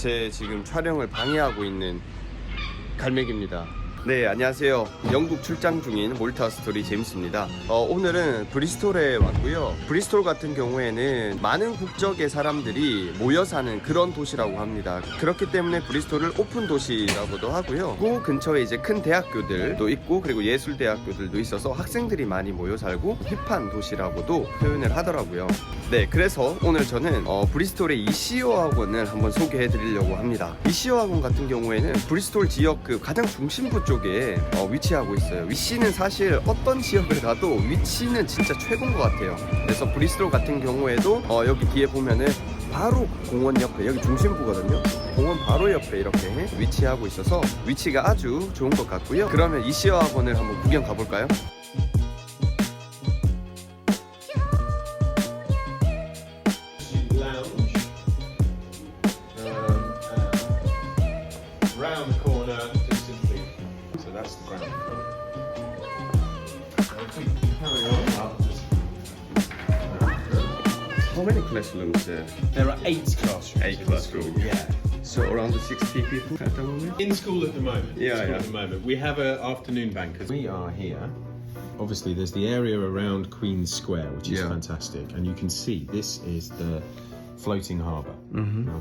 제 지금 촬영을 방해하고 있는 갈매기입니다. 네, 안녕하세요. 영국 출장 중인 몰타스토리 제임스입니다. 오늘은 브리스톨에 왔고요. 브리스톨 같은 경우에는 많은 국적의 사람들이 모여 사는 그런 도시라고 합니다. 그렇기 때문에 브리스톨을 오픈 도시라고도 하고요. 그 근처에 이제 큰 대학교들도 있고, 그리고 예술대학교들도 있어서 학생들이 많이 모여 살고 힙한 도시라고도 표현을 하더라고요. 네, 그래서 오늘 저는 브리스톨의 EC어학원을 한번 소개해 드리려고 합니다. EC어학원 같은 경우에는 브리스톨 지역 그 가장 중심부 쪽에 위치하고 있어요. 위치는 사실 어떤 지역을 가도 위치는 진짜 최고인 것 같아요. 그래서 브리스톨 같은 경우에도 여기 뒤에 보면은 바로 공원 옆에, 여기 중심부거든요. 공원 바로 옆에 이렇게 위치하고 있어서 위치가 아주 좋은 것 같고요. 그러면 EC어학원을 한번 구경 가볼까요? Round the corner, just simply. So that's the ground floor. If we carry on up, How many classrooms there? there are 8 classrooms. 8 in classrooms. school, yeah. So around 60 people at the moment? In school at the moment. Yeah, in school yeah. At the moment, we have an afternoon bank. We are here. Obviously, there's the area around Queen's Square, which is Yeah. fantastic, and you can see this is the floating harbour.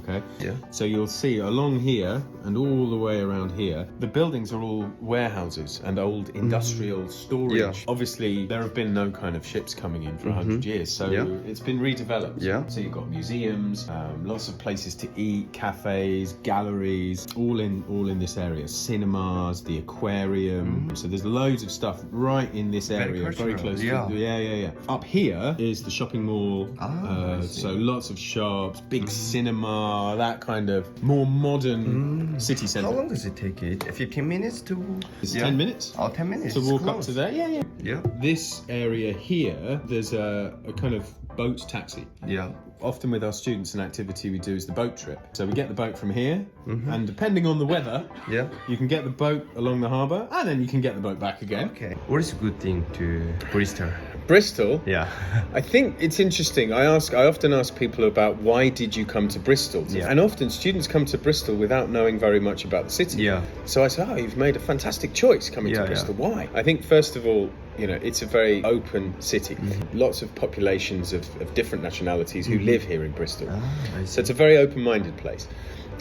Okay. Yeah. So you'll see along here and all the way around here, the buildings are all warehouses and old industrial storage. Yeah. Obviously, there have been no kind of ships coming in for 100 years, so Yeah. it's been redeveloped. Yeah. So you've got museums, lots of places to eat, cafes, galleries, all in this area. Cinemas, the aquarium. So there's loads of stuff right in this Very area, very cultural, close. yeah. To, yeah. Up here is the shopping mall. I see. So lots of shops, big cinema, that kind of more modern city centre. How long does it take it? 15 minutes to... It's 10 minutes. Oh, 10 minutes. To walk It's up close. to there. Yeah. Yeah. This area here, there's a kind of boat taxi. Yeah. Often with our students, an activity we do is the boat trip. So we get the boat from here, and depending on the weather, Yeah. you can get the boat along the harbour, and then you can get the boat back again. Okay. What is a good thing to Bristol? Bristol. Yeah. I think it's interesting. I often ask people about why did you come to Bristol? Yeah. And often students come to Bristol without knowing very much about the city. Yeah. So I say, oh, you've made a fantastic choice coming Yeah, to Bristol. yeah. Why? I think first of all, you know, it's a very open city. Lots of populations of different nationalities who live here in Bristol. I So it's a very open-minded place.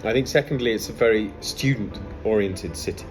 I think secondly, it's a very student-oriented city.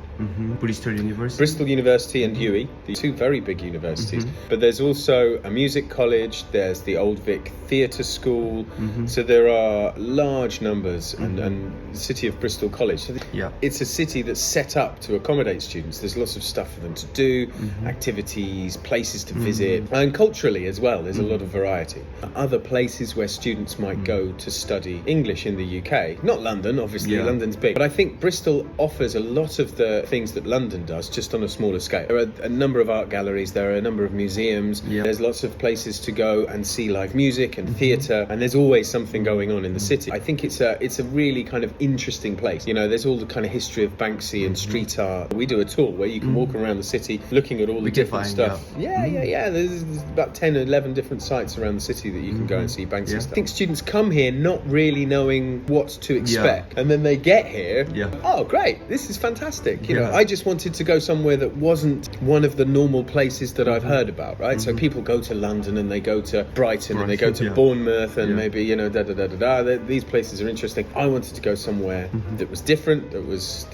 Bristol University. Bristol University and UWE, the two very big universities. But there's also a music college, there's the Old Vic Theatre School, so there are large numbers, and the city of Bristol College. So Yeah. it's a city that's set up to accommodate students. There's lots of stuff for them to do, activities, places to visit, and culturally as well, there's a lot of variety. Other places where students might go to study English in the UK, not London, obviously, Yeah. London's big, but I think Bristol offers a lot of the things that London does, just on a smaller scale. There are a number of art galleries, there are a number of museums, Yeah. there's lots of places to go and see live music and theatre, and there's always something going on in the city. I think it's a really kind of interesting place. You know, there's all the kind of history of Banksy and street art. We do a tour where you can walk around the city looking at all the We can different find, stuff. Yeah. There's about 10 or 11 different sites around the city that you can go and see Banksy Yeah. stuff. I think students come here not really knowing what to expect, and then they get here. Yeah. Oh, great! This is fantastic. You know, Yeah. I just wanted to go somewhere that wasn't one of the normal places that I've heard about, right? So people go to London and they go to Brighton and they go to Yeah. Bournemouth and Yeah. maybe, you know, These places are interesting. I wanted to go somewhere that was different, that was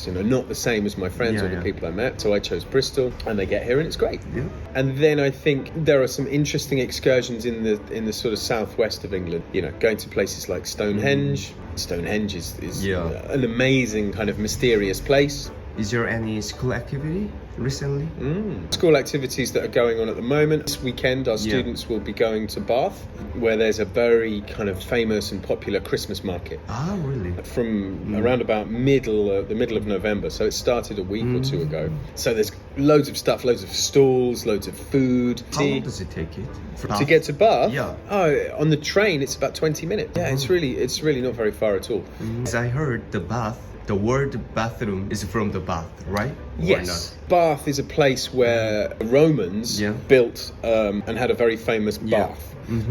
you know, not the same as my friends Yeah, or the yeah. people I met. So I chose Bristol, and they get here and it's great. Yeah. And then I think there are some interesting excursions in the sort of southwest of England. You know, going to places like Stonehenge. Stonehenge is Yeah. an amazing kind of mysterious place. Is there any school activity recently? School activities that are going on at the moment. This weekend, our Yeah. students will be going to Bath, where there's a very kind of famous and popular Christmas market. Ah, really? From around about the middle of November, so it started a week or two ago. So there's loads of stuff, loads of stalls, loads of food. How long does it take it? To get to Bath? Yeah. Oh, on the train it's about 20 minutes. Yeah, it's really not very far at all. As I heard, the word bathroom is from the bath, right? Yes. Bath is a place where the Romans built and had a very famous bath.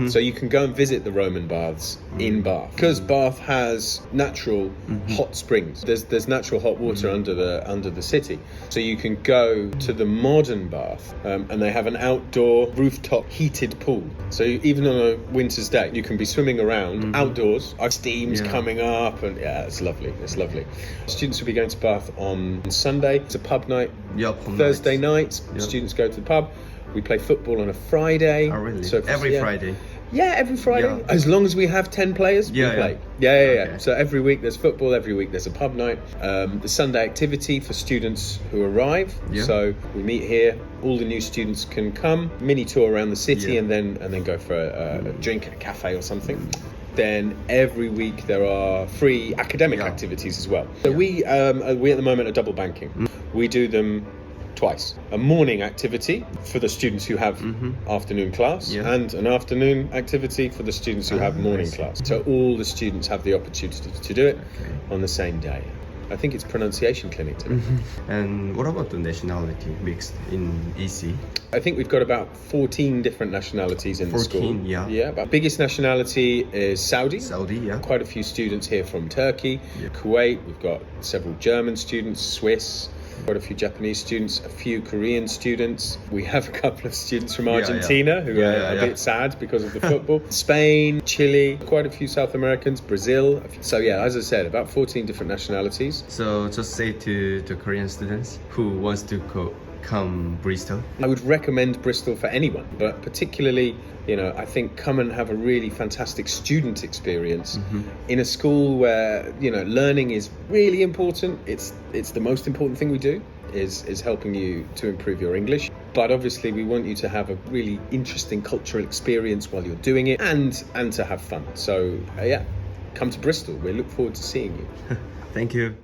So you can go and visit the Roman baths in Bath, because Bath has natural hot springs. There's natural hot water under the city, so you can go to the modern Bath, and they have an outdoor rooftop heated pool. So even on a winter's day, you can be swimming around outdoors. Steam's coming up, and it's lovely. It's lovely. Students will be going to Bath on Sunday. It's a pub night. Thursday night, students go to the pub. We play football on a Friday. Oh, really? So every Friday? Yeah, every Friday. Yeah. As long as we have 10 players, we play. Yeah. Okay. So every week there's football, every week there's a pub night. The Sunday activity for students who arrive. Yeah. So we meet here, all the new students can come, mini tour around the city, and then go for a drink at a cafe or something. Then every week there are free academic activities as well. So we at the moment are double banking. We do them twice. A morning activity for the students who have afternoon class, and an afternoon activity for the students who have morning class. So all the students have the opportunity to do it on the same day. I think it's pronunciation clinic today. And what about the nationality mixed in EC? I think we've got about 14 different nationalities in the school. 14, yeah. Yeah, but biggest nationality is Saudi. Saudi, yeah. Quite a few students here from Turkey, Kuwait. We've got several German students, Swiss. Quite a few Japanese students, a few Korean students. We have a couple of students from Argentina who are a bit sad because of the football. Spain, Chile, quite a few South Americans, Brazil. So yeah, as I said, about 14 different nationalities. So just say to the Korean students who wants to come Bristol. I would recommend Bristol for anyone, but particularly, I think come and have a really fantastic student experience in a school where, learning is really important. It's the most important thing we do is helping you to improve your English. But obviously we want you to have a really interesting cultural experience while you're doing it and to have fun. So come to Bristol. We look forward to seeing you. Thank you.